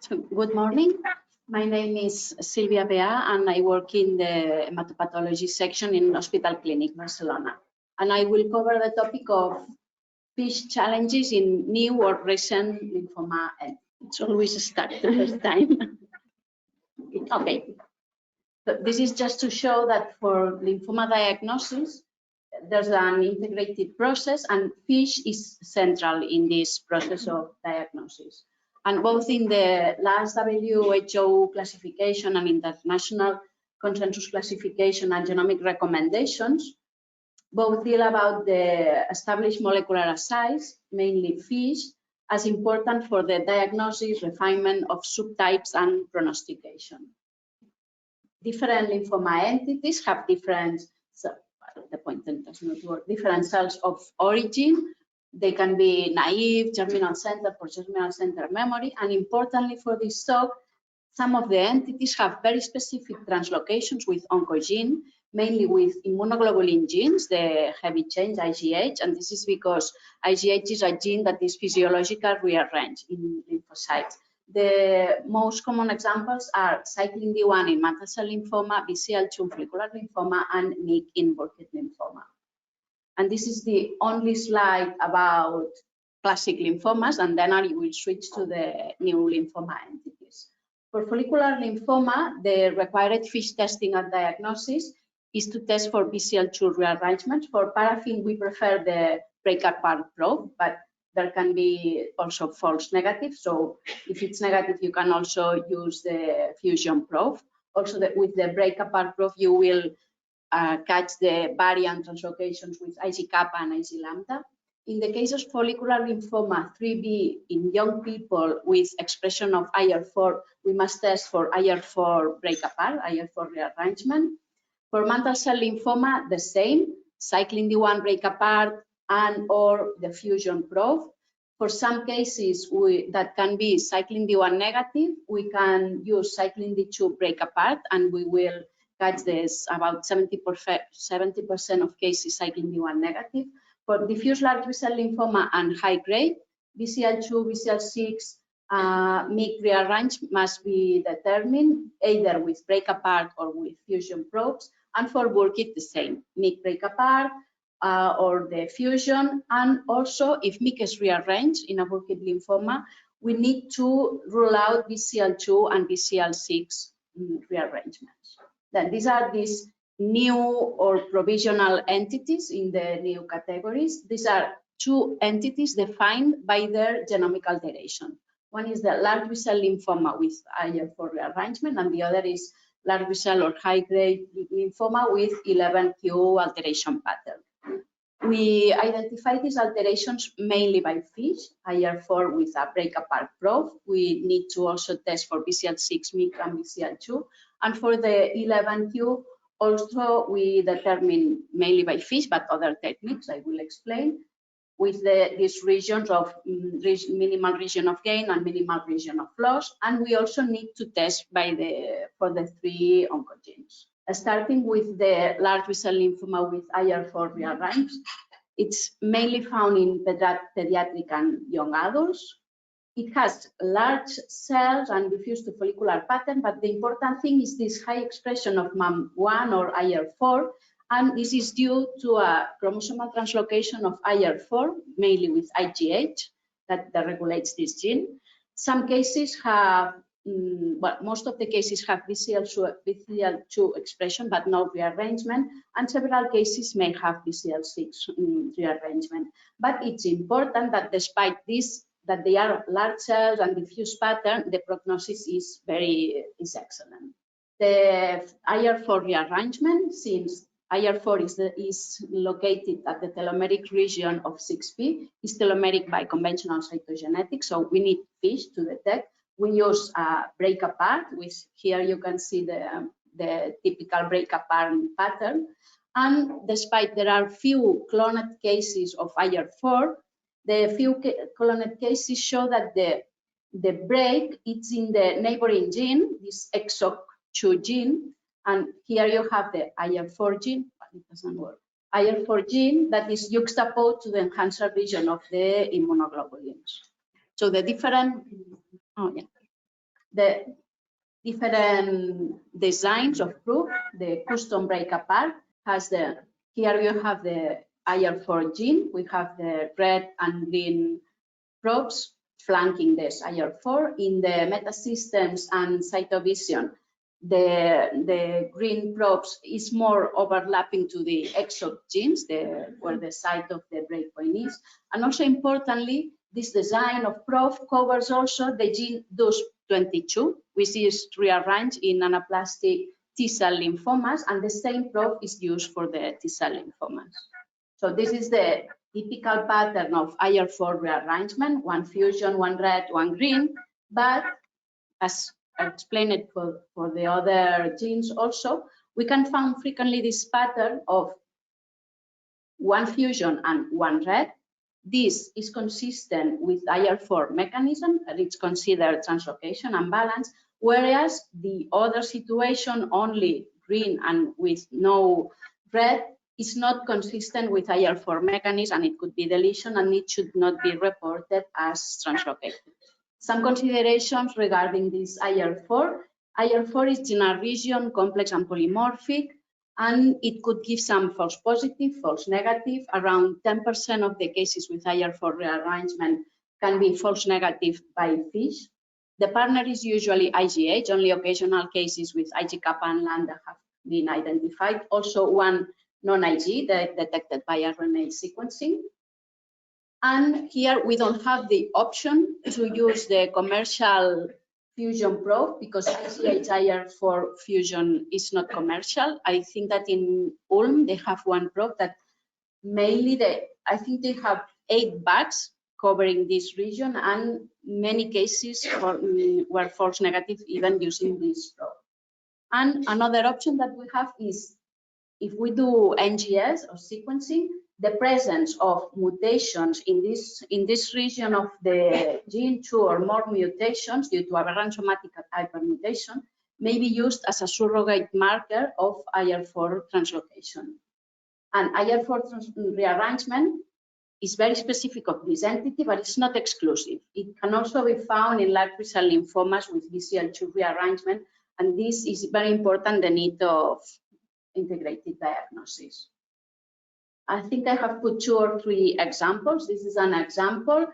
So, good morning. My name is Silvia and I work in the hematopathology section in Hospital Clinic Barcelona. And I will cover the topic of fish challenges in new or recent lymphoma. And it's always start the first time. Okay. So this is just to show that for lymphoma diagnosis, there's an integrated process and fish is central in this process of diagnosis. And both in the last WHO classification and international consensus classification and genomic recommendations, both deal about the established molecular assays, mainly fish, as important for the diagnosis, refinement of subtypes and prognostication. Different lymphoma entities have different, the pointer does not work, different cells of origin. They can be naive, germinal center for germinal center memory, and importantly for this talk, some of the entities have very specific translocations with oncogene, mainly with immunoglobulin genes, the heavy chain IgH, and this is because IgH is a gene that is physiologically rearranged in lymphocytes. The most common examples are cyclin D1 in mantle cell lymphoma, BCL2 in follicular lymphoma, and MYC in Burkitt lymphoma. And this is the only slide about classic lymphomas, and then I will switch to the new lymphoma entities. For follicular lymphoma, the required fish testing at diagnosis is to test for BCL2 rearrangements. For paraffin, we prefer the break-apart probe, but there can be also false negative. So if it's negative, you can also use the fusion probe. Also, with the break-apart probe, you will catch the variant translocations with Ig kappa and Ig lambda. In the case of follicular lymphoma 3B in young people with expression of IR4, we must test for IR4 break-apart, IR4 rearrangement. For mantle cell lymphoma, the same, cyclin D1 break-apart and or the fusion probe. For some cases that can be cyclin D1 negative, we can use cyclin D2 break-apart, and we will catch this about 70% of cases cyclin D1 negative. For diffuse large B-cell lymphoma and high grade, BCL2, BCL6, MYC rearrange must be determined either with break-apart or with fusion probes. And for Burkitt, the same, MYC break-apart or the fusion. And also, if MYC is rearranged in a Burkitt lymphoma, we need to rule out BCL2 and BCL6 rearrangements. Then these are these new or provisional entities in the new categories. These are two entities defined by their genomic alteration. One is the large B-cell lymphoma with IR4 rearrangement, and the other is large B-cell or high-grade lymphoma with 11q alteration pattern. We identify these alterations mainly by fish, IR4 with a break-apart probe. We need to also test for BCL6, MYC, and BCL2. And for the 11q, also we determine mainly by fish, but other techniques I will explain, with these regions of minimal region of gain and minimal region of loss. And we also need to test for the three oncogenes. Starting with the large B-cell lymphoma with IR4 rearranged, it's mainly found in pediatric and young adults. It has large cells and diffuse to follicular pattern, but the important thing is this high expression of MAM1 or IR4, and this is due to a chromosomal translocation of IR4, mainly with IgH, that regulates this gene. Some cases have, well, most of the cases have BCL2 expression, but no rearrangement, and several cases may have BCL6 rearrangement. But it's important that despite this, that they are large cells and diffuse pattern, the prognosis is excellent. The IR4 rearrangement, since IR4 is located at the telomeric region of 6P, is telomeric by conventional cytogenetics, so we need fish to detect. We use a break-apart, which here you can see the typical break-apart pattern. And despite there are few cloned cases of IR4, the few cloned cases show that the break is in the neighboring gene, this EXOC2 gene, and here you have the IR4 gene, but it doesn't work. IR4 gene that is juxtaposed to the enhancer region of the immunoglobulins. So the different, The different designs of proof, the custom break apart has here you have the IR4 gene. We have the red and green probes flanking this IR4. In the metasystems and cytovision, the green probes is more overlapping to the exoc genes, where the site of the breakpoint is. And also importantly, this design of probe covers also the gene DUS22, which is rearranged in anaplastic T-cell lymphomas, and the same probe is used for the T-cell lymphomas. So this is the typical pattern of IR4 rearrangement, one fusion, one red, one green, but as I explained it for the other genes also, we can find frequently this pattern of one fusion and one red. This is consistent with IR4 mechanism, and it's considered translocation and balance, whereas the other situation, only green and with no red, is not consistent with IR4 mechanism, and it could be deletion, and it should not be reported as translocated. Some considerations regarding this IR4. IR4 is in a region complex and polymorphic, and it could give some false positive, false negative. Around 10% of the cases with IR4 rearrangement can be false negative by FISH. The partner is usually IgH. Only occasional cases with Ig kappa and lambda have been identified. Also one non-Ig detected by RNA sequencing. And here we don't have the option to use the commercial fusion probe because IgH-IR4 fusion is not commercial. I think that in Ulm they have one probe that mainly I think they have 8 bags covering this region, and many cases were false negative even using this probe. And another option that we have is if we do NGS or sequencing, the presence of mutations in this region of the gene, 2 or more mutations due to aberrant somatic hypermutation, may be used as a surrogate marker of IR4 translocation. And IR4 rearrangement is very specific of this entity, but it's not exclusive. It can also be found in large B-cell lymphomas with BCL2 rearrangement, and this is very important, the need of integrated diagnosis. I think I have put 2 or 3 examples. This is an example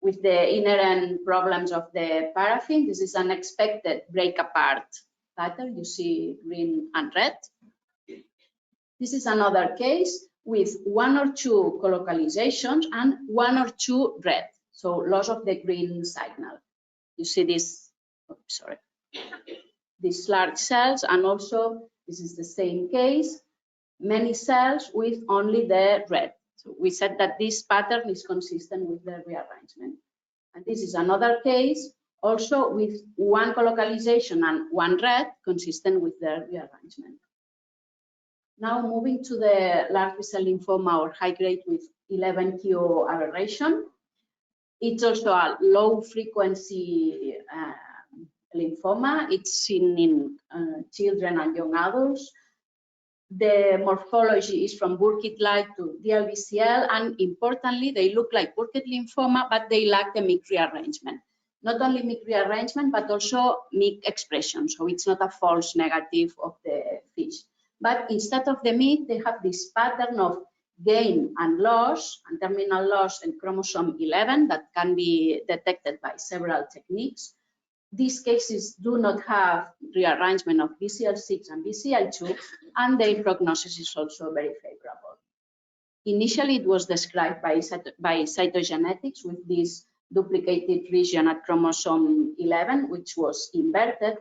with the inherent problems of the paraffin. This is an expected break apart pattern. You see green and red. This is another case with 1 or 2 colocalizations and 1 or 2 red. So loss of the green signal. You see this, these large cells, and also this is the same case. Many cells with only the red. So we said that this pattern is consistent with the rearrangement. And this is another case also with 1 colocalization and 1 red consistent with the rearrangement. Now moving to the large B-cell lymphoma or high grade with 11q aberration. It's also a low frequency lymphoma. It's seen in children and young adults. The morphology is from Burkitt-like to DLBCL, and importantly, they look like Burkitt lymphoma, but they lack the MYC rearrangement. Not only MYC rearrangement, but also MYC expression. So it's not a false negative of the FISH. But instead of the MYC, they have this pattern of gain and loss, and terminal loss in chromosome 11 that can be detected by several techniques. These cases do not have rearrangement of BCL6 and BCL2, and their prognosis is also very favorable. Initially, it was described by cytogenetics with this duplicated region at chromosome 11, which was inverted.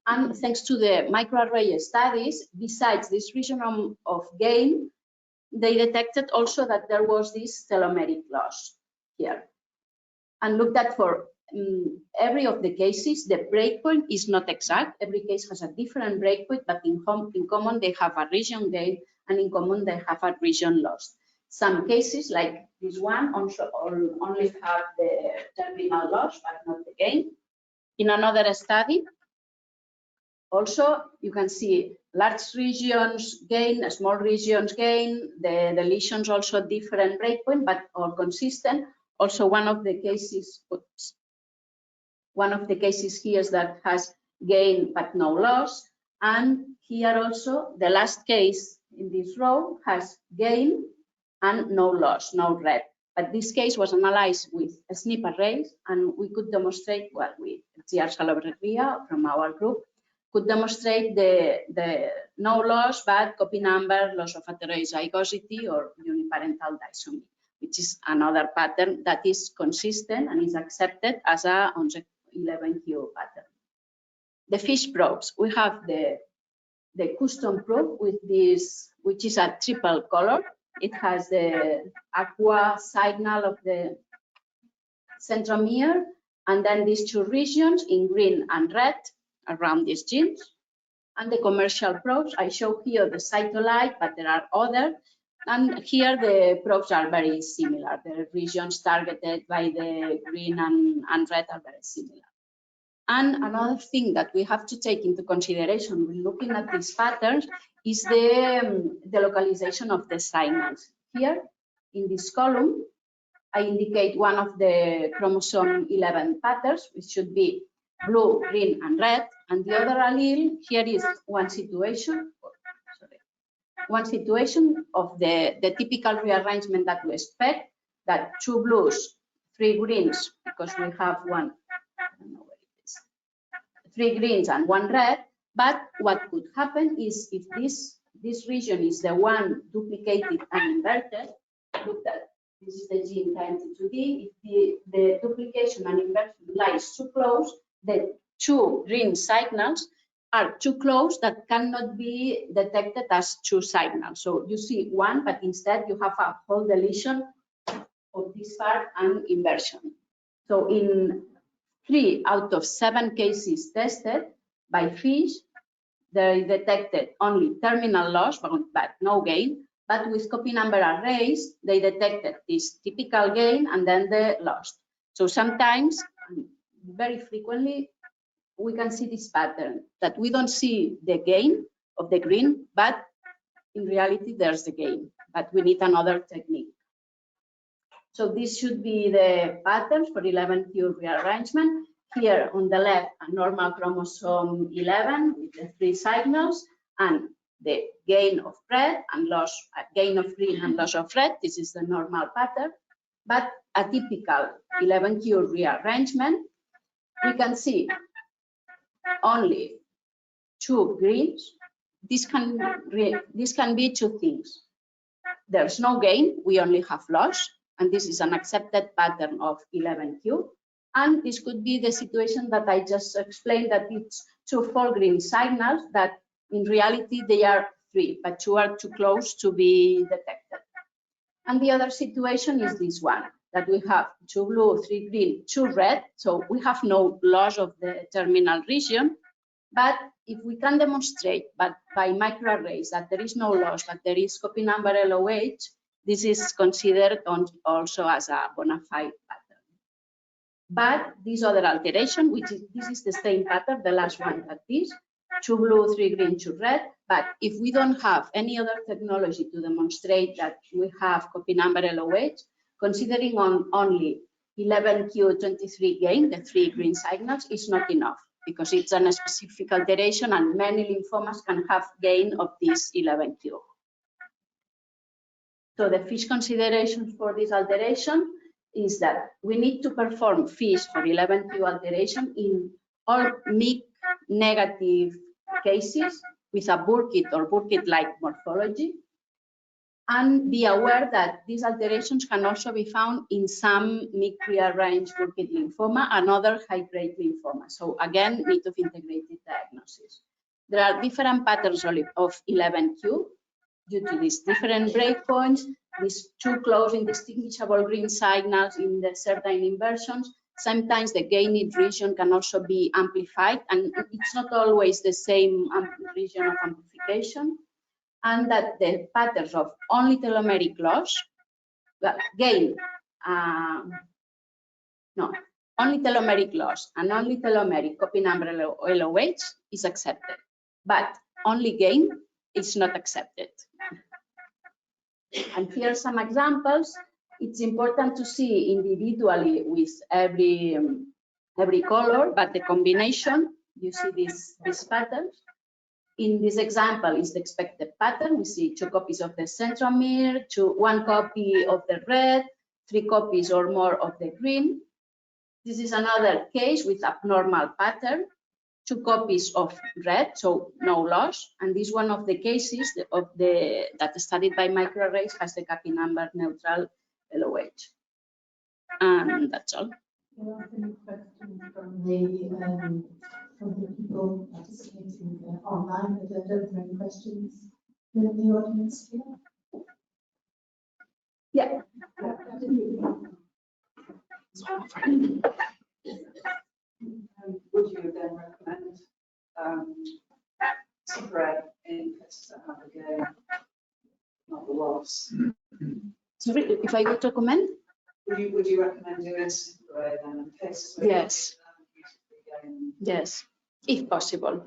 And thanks to the microarray studies, besides this region of gain, they detected also that there was this telomeric loss here. And looked at for every of the cases, the breakpoint is not exact. Every case has a different breakpoint, but in common they have a region gain, and in common they have a region loss. Some cases, like this one, also only have the terminal loss, but not the gain. In another study, also you can see large regions gain, small regions gain, the lesions also different breakpoint, but all consistent. Also, one of the cases, One of the cases here is that has gain but no loss. And here also, the last case in this row has gain and no loss, no red. But this case was analyzed with SNP arrays, and we could demonstrate, well, with GR Salobreria from our group, could demonstrate the no loss, but copy number, loss of heterozygosity or uniparental disomy, which is another pattern that is consistent and is accepted as a 11q pattern. The fish probes, we have the custom probe with this, which is a triple color. It has the aqua signal of the centromere, and then these two regions in green and red around these genes. And the commercial probes, I show here the cytolite, but there are others. And here the probes are very similar. The regions targeted by the green and red are very similar. And another thing that we have to take into consideration when looking at these patterns is the localization of the signals. Here in this column, I indicate one of the chromosome 11 patterns, which should be blue, green, and red. And the other allele, here is one situation of the typical rearrangement that we expect, that 2 blues, 3 greens, because we have one, I don't know where it is, 3 greens and 1 red. But what could happen is if this region is the one duplicated and inverted, look at this is the gene KMT2D. If the duplication and inversion lies too close, the 2 green signals are too close that cannot be detected as 2 signals. So you see one, but instead you have a whole deletion of this part and inversion. So in 3 out of 7 cases tested by fish, they detected only terminal loss, but no gain. But with copy number arrays, they detected this typical gain and then the loss. So sometimes, very frequently, we can see this pattern that we don't see the gain of the green, but in reality, there's the gain. But we need another technique. So this should be the patterns for 11q rearrangement. Here on the left, a normal chromosome 11 with the 3 signals and the gain of red and loss, gain of green and loss of red. This is the normal pattern. But a typical 11q rearrangement, we can see only 2 greens. This can be 2 things. There's no gain, we only have loss, and this is an accepted pattern of 11q. And this could be the situation that I just explained, that it's 2 full green signals that in reality they are 3, but 2 are too close to be detected. And the other situation is this one, that we have 2 blue, 3 green, 2 red. So we have no loss of the terminal region. But if we can demonstrate by microarrays that there is no loss, but there is copy number LOH, this is considered also as a bona fide pattern. But this other alteration, this is the same pattern, the last one that is 2 blue, 3 green, 2 red. But if we don't have any other technology to demonstrate that we have copy number LOH, considering on only 11q23 gain, the 3 green signals, is not enough, because it's a specific alteration and many lymphomas can have gain of this 11q. So the fish considerations for this alteration is that we need to perform fish for 11q alteration in all MYC negative cases with a Burkitt or Burkitt-like morphology, and be aware that these alterations can also be found in some MYC rearranged Burkitt lymphoma and other high-grade lymphoma. So again, need of integrated diagnosis. There are different patterns of 11q due to these different breakpoints, these 2 close indistinguishable green signals in the certain inversions. Sometimes the gained region can also be amplified, and it's not always the same region of amplification. And that the patterns of only telomeric loss, only telomeric loss and only telomeric copy number LOH is accepted, but only gain is not accepted. And here are some examples. It's important to see individually with every every color, but the combination, you see these patterns. In this example is the expected pattern. We see 2 copies of the centromere, 1 copy of the red, 3 copies or more of the green. This is another case with abnormal pattern, 2 copies of red, so no loss. And this one of the cases that studied by microarrays has the copy number neutral LOH. And that's all. There are any questions from the people participating online. Are there any questions in the audience here? Yeah. Would you then recommend spread in cases that have again not the loss? Sorry, if I would recommend? Would you recommend doing a spread in cases where Yes. Yes, if possible.